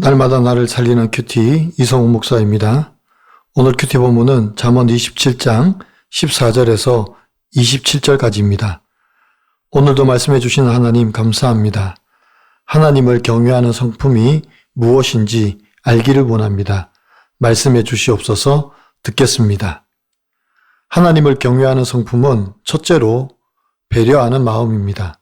날마다 나를 살리는 큐티 이성우 목사입니다. 오늘 큐티 본문은 잠언 27장 14절에서 27절까지입니다. 오늘도 말씀해 주시는 하나님 감사합니다. 하나님을 경외하는 성품이 무엇인지 알기를 원합니다. 말씀해 주시옵소서. 듣겠습니다. 하나님을 경외하는 성품은 첫째로 배려하는 마음입니다.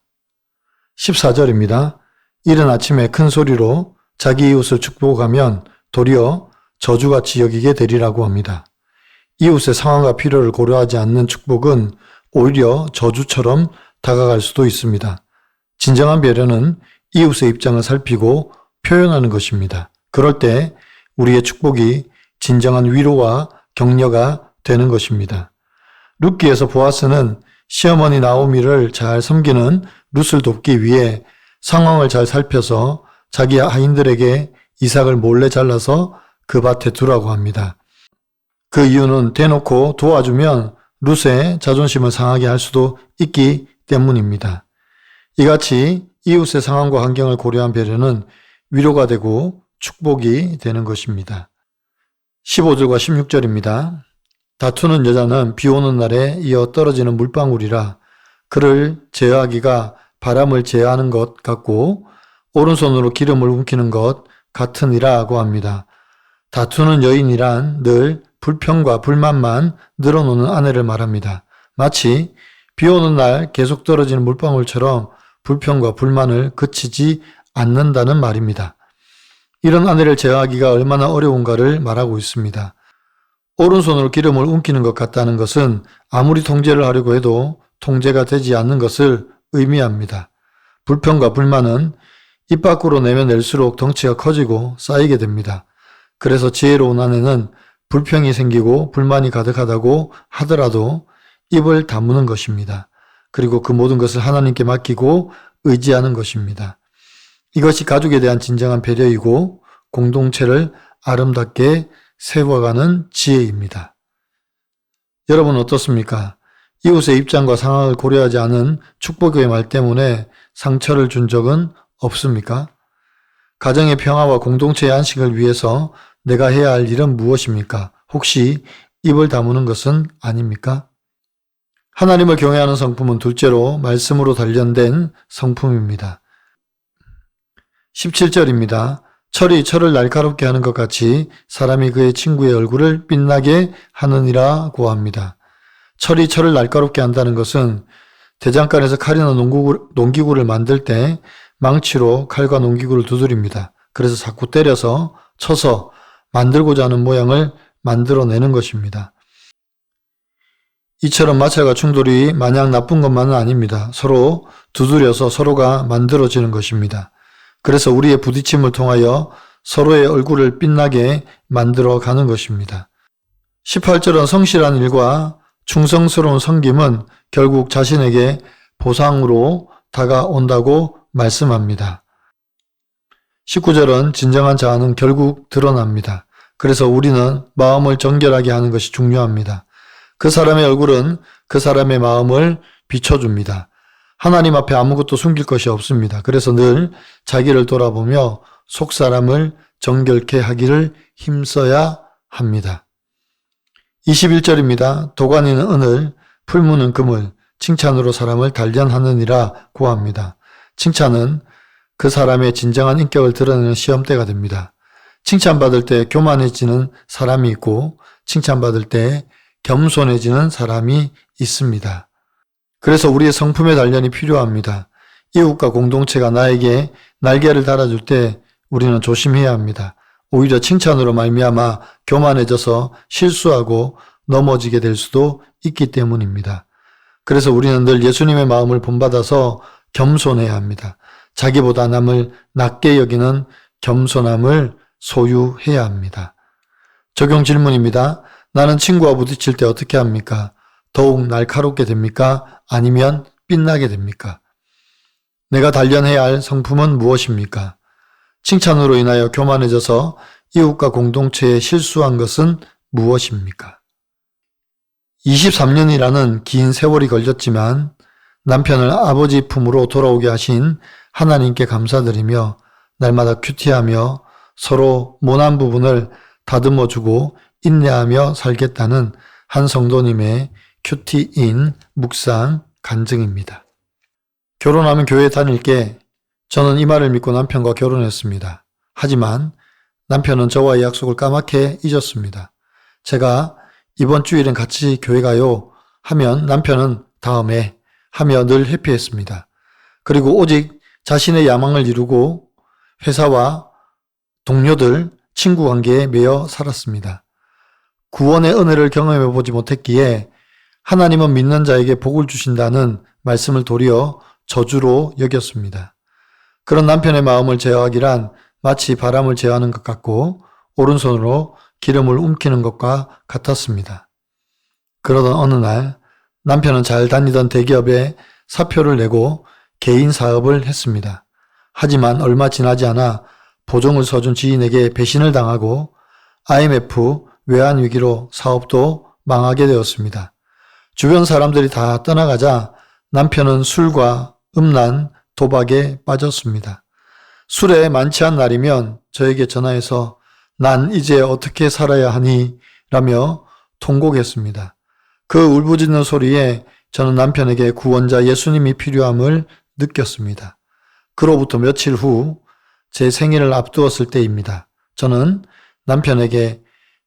14절입니다. 이른 아침에 큰 소리로 자기 이웃을 축복하면 도리어 저주같이 여기게 되리라고 합니다. 이웃의 상황과 필요를 고려하지 않는 축복은 오히려 저주처럼 다가갈 수도 있습니다. 진정한 배려는 이웃의 입장을 살피고 표현하는 것입니다. 그럴 때 우리의 축복이 진정한 위로와 격려가 되는 것입니다. 룻기에서 보아스는 시어머니 나오미를 잘 섬기는 룻을 돕기 위해 상황을 잘 살펴서 자기 하인들에게 이삭을 몰래 잘라서 그 밭에 두라고 합니다. 그 이유는 대놓고 도와주면 룻의 자존심을 상하게 할 수도 있기 때문입니다. 이같이 이웃의 상황과 환경을 고려한 배려는 위로가 되고 축복이 되는 것입니다. 15절과 16절입니다. 다투는 여자는 비 오는 날에 이어 떨어지는 물방울이라 그를 제어하기가 바람을 제어하는 것 같고 오른손으로 기름을 움키는 것 같으니라고 합니다. 다투는 여인이란 늘 불평과 불만만 늘어놓는 아내를 말합니다. 마치 비 오는 날 계속 떨어지는 물방울처럼 불평과 불만을 그치지 않는다는 말입니다. 이런 아내를 제어하기가 얼마나 어려운가를 말하고 있습니다. 오른손으로 기름을 움키는 것 같다는 것은 아무리 통제를 하려고 해도 통제가 되지 않는 것을 의미합니다. 불평과 불만은 입 밖으로 내면낼수록 덩치가 커지고 쌓이게 됩니다. 그래서 지혜로운 아내는 불평이 생기고 불만이 가득하다고 하더라도 입을 다무는 것입니다. 그리고 그 모든 것을 하나님께 맡기고 의지하는 것입니다. 이것이 가족에 대한 진정한 배려이고 공동체를 아름답게 세워가는 지혜입니다. 여러분 어떻습니까? 이웃의 입장과 상황을 고려하지 않은 축복의 말 때문에 상처를 준 적은 없습니까? 가정의 평화와 공동체의 안식을 위해서 내가 해야 할 일은 무엇입니까? 혹시 입을 다무는 것은 아닙니까? 하나님을 경외하는 성품은 둘째로 말씀으로 단련된 성품입니다. 17절입니다. 철이 철을 날카롭게 하는 것 같이 사람이 그의 친구의 얼굴을 빛나게 하느니라고 합니다. 철이 철을 날카롭게 한다는 것은 대장간에서 칼이나 농기구를 만들 때 망치로 칼과 농기구를 두드립니다. 그래서 자꾸 때려서 쳐서 만들고자 하는 모양을 만들어내는 것입니다. 이처럼 마찰과 충돌이 마냥 나쁜 것만은 아닙니다. 서로 두드려서 서로가 만들어지는 것입니다. 그래서 우리의 부딪힘을 통하여 서로의 얼굴을 빛나게 만들어 가는 것입니다. 18절은 성실한 일과 충성스러운 섬김은 결국 자신에게 보상으로 다가온다고 말씀합니다. 19절은 진정한 자아는 결국 드러납니다. 그래서 우리는 마음을 정결하게 하는 것이 중요합니다. 그 사람의 얼굴은 그 사람의 마음을 비춰줍니다. 하나님 앞에 아무것도 숨길 것이 없습니다. 그래서 늘 자기를 돌아보며 속사람을 정결케 하기를 힘써야 합니다. 21절입니다. 도가니는 은을, 풀무는 금을, 칭찬으로 사람을 단련하느니라 고합니다. 칭찬은 그 사람의 진정한 인격을 드러내는 시험대가 됩니다. 칭찬받을 때 교만해지는 사람이 있고 칭찬받을 때 겸손해지는 사람이 있습니다. 그래서 우리의 성품의 단련이 필요합니다. 이웃과 공동체가 나에게 날개를 달아줄 때 우리는 조심해야 합니다. 오히려 칭찬으로 말미암아 교만해져서 실수하고 넘어지게 될 수도 있기 때문입니다. 그래서 우리는 늘 예수님의 마음을 본받아서 겸손해야 합니다. 자기보다 남을 낮게 여기는 겸손함을 소유해야 합니다. 적용 질문입니다. 나는 친구와 부딪힐 때 어떻게 합니까? 더욱 날카롭게 됩니까? 아니면 빛나게 됩니까? 내가 단련해야 할 성품은 무엇입니까? 칭찬으로 인하여 교만해져서 이웃과 공동체에 실수한 것은 무엇입니까? 23년이라는 긴 세월이 걸렸지만 남편을 아버지 품으로 돌아오게 하신 하나님께 감사드리며 날마다 큐티하며 서로 모난 부분을 다듬어주고 인내하며 살겠다는 한 성도님의 큐티인 묵상 간증입니다. 결혼하면 교회 다닐게 저는 이 말을 믿고 남편과 결혼했습니다. 하지만 남편은 저와의 약속을 까맣게 잊었습니다. 제가 이번 주일엔 같이 교회 가요 하면 남편은 다음에 하며 늘 회피했습니다. 그리고 오직 자신의 야망을 이루고 회사와 동료들, 친구 관계에 매여 살았습니다. 구원의 은혜를 경험해 보지 못했기에 하나님은 믿는 자에게 복을 주신다는 말씀을 도리어 저주로 여겼습니다. 그런 남편의 마음을 제어하기란 마치 바람을 제어하는 것 같고 오른손으로 기름을 움키는 것과 같았습니다. 그러던 어느 날 남편은 잘 다니던 대기업에 사표를 내고 개인 사업을 했습니다. 하지만 얼마 지나지 않아 보증을 서준 지인에게 배신을 당하고 IMF 외환 위기로 사업도 망하게 되었습니다. 주변 사람들이 다 떠나가자 남편은 술과 음란, 도박에 빠졌습니다. 술에 만취한 날이면 저에게 전화해서 난 이제 어떻게 살아야 하니? 라며 통곡했습니다. 그 울부짖는 소리에 저는 남편에게 구원자 예수님이 필요함을 느꼈습니다. 그로부터 며칠 후 제 생일을 앞두었을 때입니다. 저는 남편에게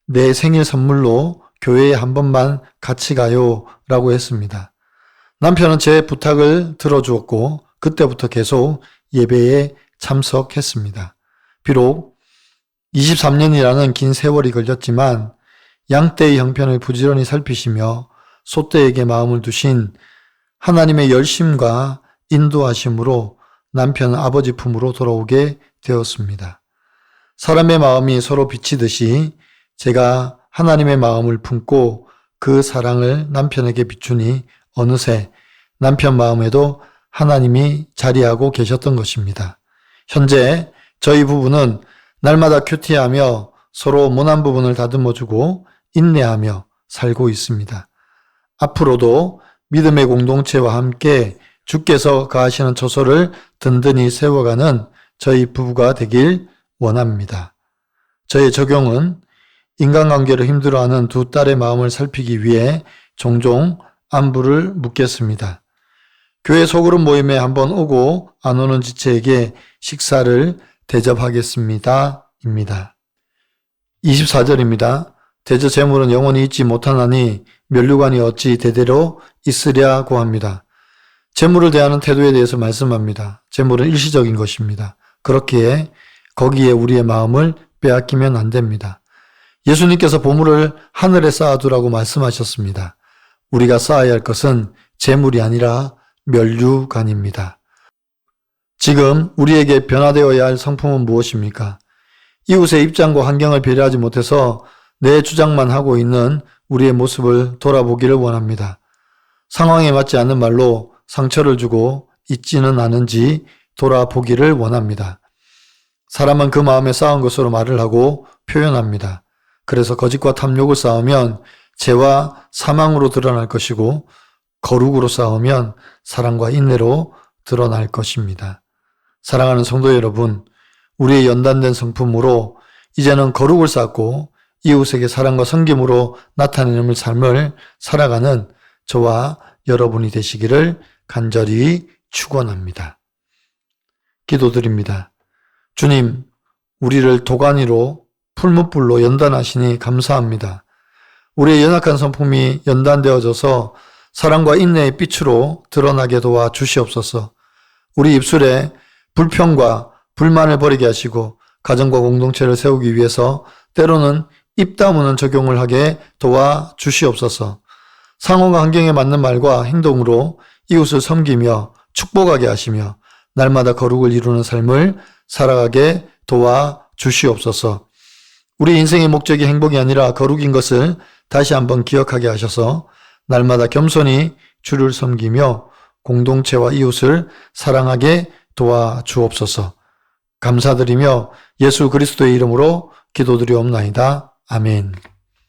내 생일 선물로 교회에 한 번만 같이 가요 라고 했습니다. 남편은 제 부탁을 들어주었고 그때부터 계속 예배에 참석했습니다. 비록 23년이라는 긴 세월이 걸렸지만 양떼의 형편을 부지런히 살피시며 소떼에게 마음을 두신 하나님의 열심과 인도하심으로 남편은 아버지 품으로 돌아오게 되었습니다. 사람의 마음이 서로 비치듯이 제가 하나님의 마음을 품고 그 사랑을 남편에게 비추니 어느새 남편 마음에도 하나님이 자리하고 계셨던 것입니다. 현재 저희 부부는 날마다 큐티하며 서로 모난 부분을 다듬어주고 인내하며 살고 있습니다. 앞으로도 믿음의 공동체와 함께 주께서 가하시는 처소를 든든히 세워가는 저희 부부가 되길 원합니다. 저의 적용은 인간관계로 힘들어하는 두 딸의 마음을 살피기 위해 종종 안부를 묻겠습니다. 교회 소그룹 모임에 한번 오고 안 오는 지체에게 식사를 대접하겠습니다. 입니다. 24절입니다. 대저 재물은 영원히 있지 못하나니 면류관이 어찌 대대로 있으랴고 합니다. 재물을 대하는 태도에 대해서 말씀합니다. 재물은 일시적인 것입니다. 그렇기에 거기에 우리의 마음을 빼앗기면 안 됩니다. 예수님께서 보물을 하늘에 쌓아두라고 말씀하셨습니다. 우리가 쌓아야 할 것은 재물이 아니라 면류관입니다. 지금 우리에게 변화되어야 할 성품은 무엇입니까? 이웃의 입장과 환경을 배려하지 못해서 내 주장만 하고 있는 우리의 모습을 돌아보기를 원합니다. 상황에 맞지 않는 말로 상처를 주고 있지는 않은지 돌아보기를 원합니다. 사람은 그 마음에 쌓은 것으로 말을 하고 표현합니다. 그래서 거짓과 탐욕을 쌓으면 죄와 사망으로 드러날 것이고 거룩으로 쌓으면 사랑과 인내로 드러날 것입니다. 사랑하는 성도 여러분, 우리의 연단된 성품으로 이제는 거룩을 쌓고 이웃에게 사랑과 섬김으로 나타내는 삶을 살아가는 저와 여러분이 되시기를 간절히 축원합니다. 기도드립니다. 주님, 우리를 도가니로 풀무불로 연단하시니 감사합니다. 우리의 연약한 성품이 연단되어져서 사랑과 인내의 빛으로 드러나게 도와 주시옵소서. 우리 입술에 불평과 불만을 버리게 하시고 가정과 공동체를 세우기 위해서 때로는 입 다무는 적용을 하게 도와 주시옵소서. 상황과 환경에 맞는 말과 행동으로 이웃을 섬기며 축복하게 하시며 날마다 거룩을 이루는 삶을 살아가게 도와 주시옵소서. 우리 인생의 목적이 행복이 아니라 거룩인 것을 다시 한번 기억하게 하셔서 날마다 겸손히 주를 섬기며 공동체와 이웃을 사랑하게 도와 주옵소서. 감사드리며 예수 그리스도의 이름으로 기도드리옵나이다. 아멘.